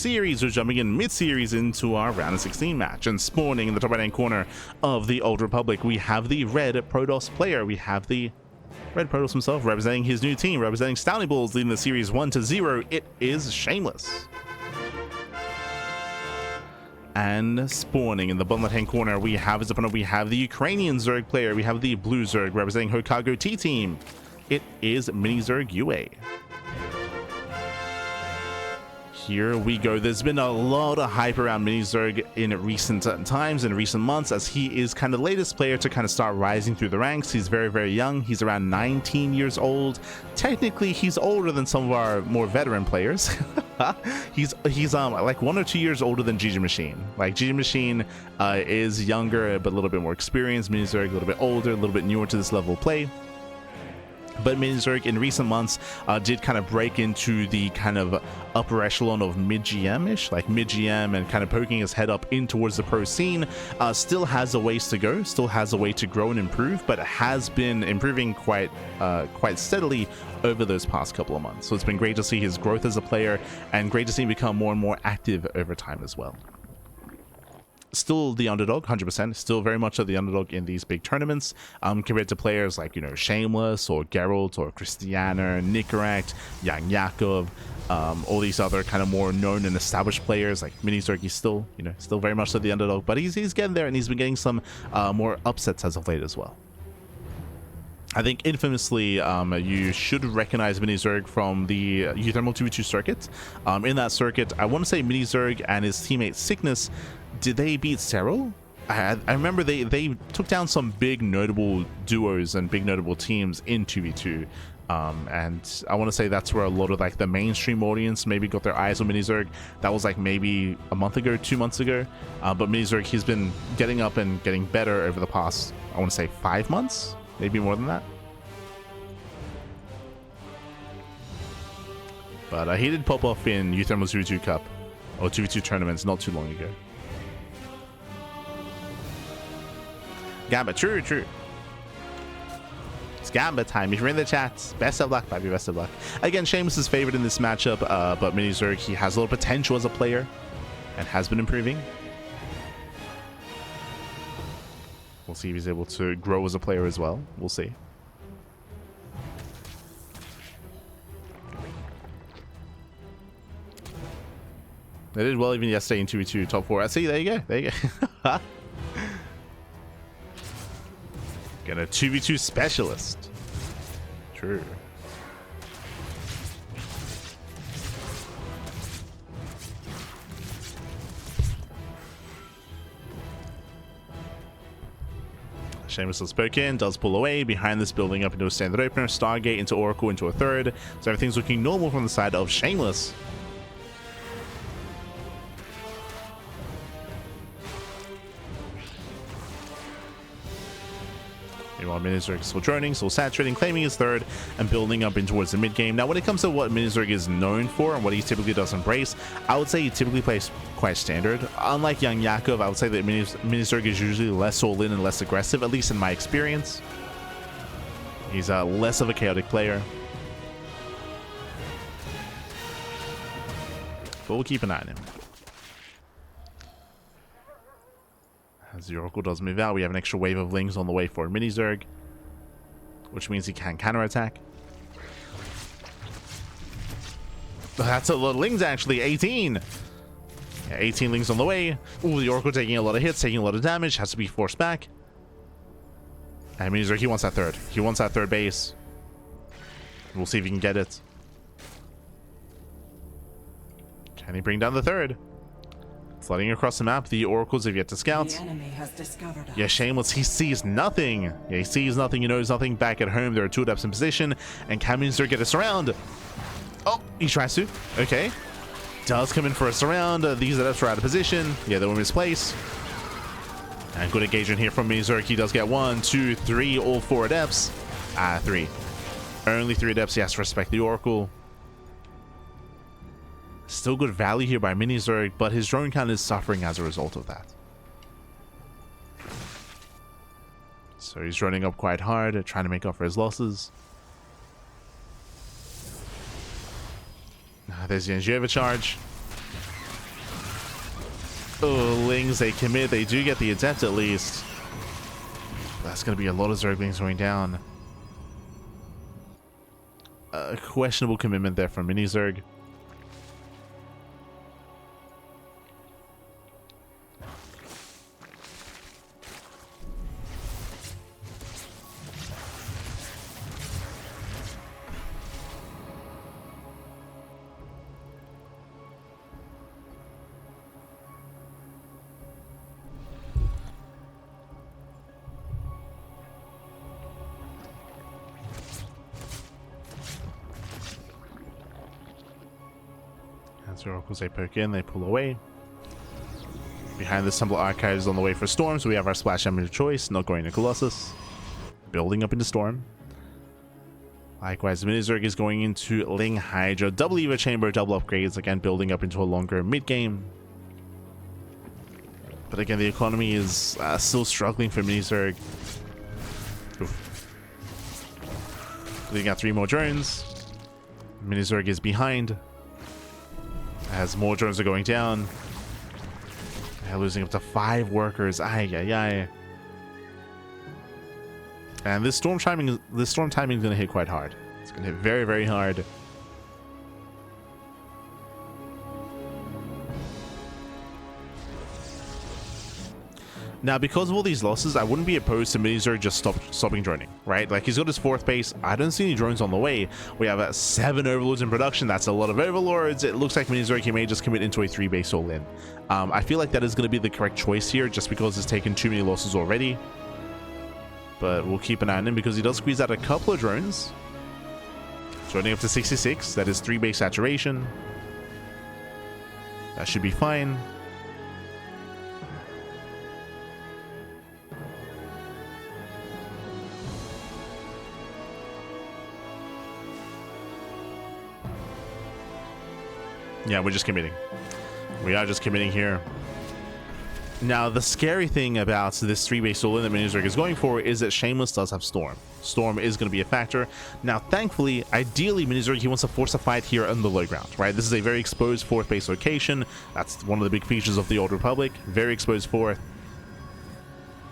series. We're jumping in mid-series into our round of 16 match, and spawning in the top right-hand corner of the Old Republic, we have the red Protoss player. We have the red Protoss himself representing his new team, representing Stouty Bulls, leading the series 1-0. It is Shameless. And spawning in the bottom left-hand corner, we have his opponent. We have the Ukrainian Zerg player. We have the blue Zerg representing Hokago T-Team. It is MiniZergUA. Here we go. There's been a lot of hype around MiniZerg in recent times, in recent months, as he is kind of the latest player to kind of start rising through the ranks. He's very, very young. He's around 19 years old. Technically, he's older than some of our more veteran players. he's like 1 or 2 years older than GG Machine. Like GG Machine is younger, but a little bit more experienced. MiniZerg a little bit older, a little bit newer to this level of play. But MiniZerg in recent months did kind of break into the kind of upper echelon of mid-GM-ish, like mid-GM, and kind of poking his head up in towards the pro scene. Still has a ways to go, still has a way to grow and improve, but has been improving quite steadily over those past couple of months. So it's been great to see his growth as a player, and great to see him become more and more active over time as well. Still the underdog, 100%. Still very much of the underdog in these big tournaments, compared to players like, you know, Shameless or Geralt or Christiana, Nicorect, Young Yakov, all these other kind of more known and established players. Like MiniZerg, he's still, you know, still very much of the underdog, but he's getting there, and he's been getting some more upsets as of late as well. I think infamously, you should recognize MiniZerg from the Uthermal 2v2 circuit. In that circuit, I want to say MiniZerg and his teammate Sickness, did they beat Serral? I remember they took down some big notable duos and big notable teams in 2v2. And I want to say that's where a lot of like the mainstream audience maybe got their eyes on MiniZerg. That was like maybe a month ago, 2 months ago. But MiniZerg, he's been getting up and getting better over the past, I want to say 5 months, maybe more than that. But he did pop off in Uthermal 2v2 Cup, or 2v2 tournaments not too long ago. Gamba, true. It's Gamba time. If you're in the chat, best of luck, baby, best of luck. Again, Shameless is favored in this matchup, but MiniZerg, he has a little potential as a player and has been improving. We'll see if he's able to grow as a player as well. We'll see. They did well even yesterday in 2v2 top 4. I see, there you go. Get a 2v2 specialist. True. Shameless has spoken, does pull away behind this building up into a standard opener, Stargate into Oracle into a third. So everything's looking normal from the side of Shameless. Meanwhile, MiniZerg is still droning, still saturating, claiming his third, and building up in towards the mid game. Now, when it comes to what MiniZerg is known for and what he typically does embrace, I would say he typically plays quite standard. Unlike Young Yakov, I would say that MiniZerg is usually less all-in and less aggressive, at least in my experience. He's less of a chaotic player. But we'll keep an eye on him. As the Oracle does move out, we have an extra wave of Lings on the way for MiniZerg, which means he can counterattack. That's a lot of Lings, actually. 18! Yeah, 18 Lings on the way. Ooh, the Oracle taking a lot of hits, taking a lot of damage, has to be forced back. And MiniZerg, he wants that third. He wants that third base. We'll see if he can get it. Can he bring down the third? Flooding across the map, the Oracles have yet to scout. The enemy has discovered us. Yeah, Shameless, he sees nothing. Yeah, he sees nothing, he knows nothing. Back at home, there are 2 adepts in position, and can MiniZerg get a surround? Oh, he tries to. Okay. Does come in for a surround. These adepts are out of position. Yeah, they were misplaced. And good engagement here from MiniZerg. He does get 1, 2, 3, all 4 adepts. 3. Only 3 adepts. He has to respect the Oracle. Still good value here by MiniZerg, but his drone count is suffering as a result of that. So he's running up quite hard, trying to make up for his losses. There's the Angiova charge. Oh, Lings, they commit. They do get the attempt at least. That's going to be a lot of Zerglings going down. Questionable commitment there from MiniZerg. As Oracles, they poke in, they pull away. Behind the Tumblr Archives on the way for Storm, so we have our splash damage of choice, not going to Colossus. Building up into Storm. Likewise, MiniZerg is going into Ling Hydra, double Eva Chamber, double upgrades, again building up into a longer mid-game. But again, the economy is still struggling for MiniZerg. They got 3 more drones. MiniZerg is behind. As more drones are going down. They're losing up to 5 workers. Ay, ay, ay. And this storm timing is going to hit quite hard. It's going to hit very, very hard. Now, because of all these losses, I wouldn't be opposed to MiniZerg just stopping droning, right? Like, he's got his 4th base. I don't see any drones on the way. We have 7 overlords in production. That's a lot of overlords. It looks like MiniZerg, he may just commit into a 3-base all-in. I feel like that is going to be the correct choice here, just because it's taken too many losses already. But we'll keep an eye on him, because he does squeeze out a couple of drones. Droning up to 66. That is 3-base saturation. That should be fine. Yeah, we're just committing. We are just committing here. Now, the scary thing about this 3-base all-in that MiniZerg is going for is that Shameless does have Storm. Storm is going to be a factor. Now, thankfully, ideally, MiniZerg, he wants to force a fight here on the low ground, right? This is a very exposed 4th base location. That's one of the big features of the Old Republic. Very exposed 4th.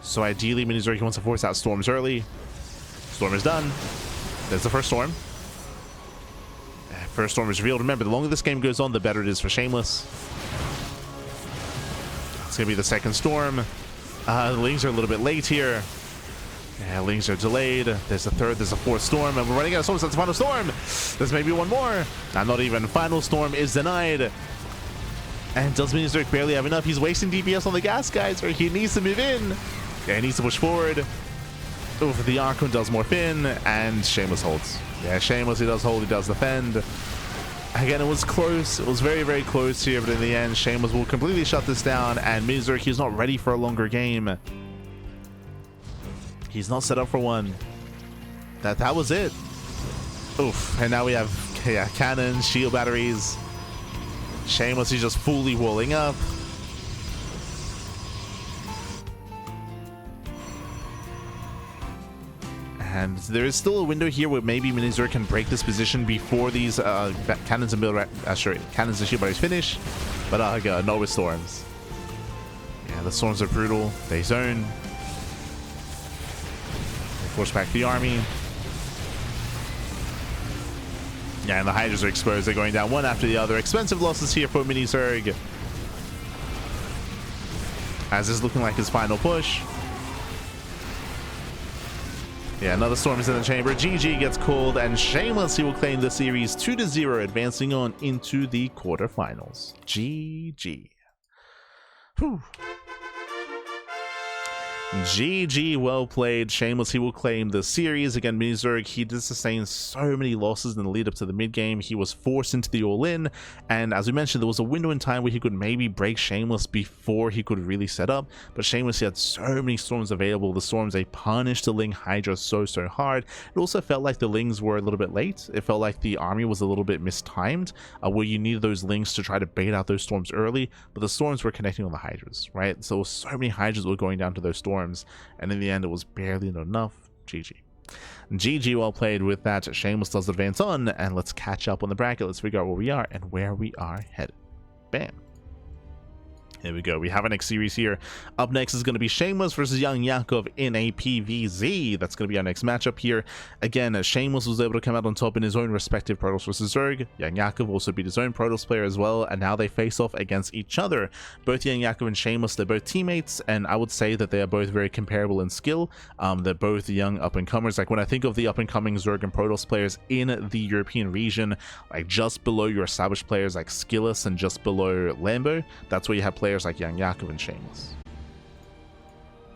So ideally, MiniZerg, he wants to force out Storms early. Storm is done. There's the first Storm. First Storm is revealed. Remember, the longer this game goes on, the better it is for Shameless. It's going to be the second Storm. The Lings are a little bit late here. Yeah, Lings are delayed. There's a 3rd, there's a 4th Storm, and we're running out of storms. That's the final Storm. There's maybe one more. Not even. Final Storm is denied. And does MiniZerg barely have enough? He's wasting DPS on the gas guys, or he needs to move in. Yeah, he needs to push forward. Oof, the Archon does morph in, and Shameless holds. Yeah, Shameless, he does hold, he does defend. Again, it was close. It was very, very close here, but in the end, Shameless will completely shut this down, and MiniZerg, he's not ready for a longer game. He's not set up for one. That was it. Oof, and now we have cannons, shield batteries. Shameless, he's just fully walling up. And there is still a window here where maybe MiniZerg can break this position before these cannons and cannons and shield batteries finish. But not with Storms. Yeah, the Storms are brutal. They zone. They force back the army. Yeah, and the Hydras are exposed. They're going down one after the other. Expensive losses here for MiniZerg. As this is looking like his final push. Yeah, another Storm is in the chamber. GG gets called, and Shameless, he will claim the series 2-0, advancing on into the quarterfinals. GG. Whew. GG, well played. Shameless, he will claim the series. Again, MiniZerg, he did sustain so many losses in the lead up to the mid game. He was forced into the all-in, and as we mentioned, there was a window in time where he could maybe break Shameless before he could really set up, but Shameless, he had so many Storms available. The Storms, they punished the Ling Hydra so hard. It also felt like the Lings were a little bit late. It felt like the army was a little bit mistimed, where you needed those Lings to try to bait out those Storms early, but the Storms were connecting on the Hydras, right? So many Hydras were going down to those Storms. And in the end, it was barely enough. GG. GG, well played. With that, Shameless does advance on, and let's catch up on the bracket. Let's figure out where we are and where we are headed. Bam. Here we go. We have our next series here. Up next is going to be Shameless versus Young Yakov in a PvZ. That's going to be our next matchup here. Again, Shameless was able to come out on top in his own respective Protoss versus Zerg. Young Yakov also beat his own Protoss player as well, and now they face off against each other. Both Young Yakov and Shameless, they're both teammates, and I would say that they are both very comparable in skill. They're both young up-and-comers. Like, when I think of the up-and-coming Zerg and Protoss players in the European region, like just below your established players like Skillus and just below Lambo, that's where you have players like Young Yakov and Shameless.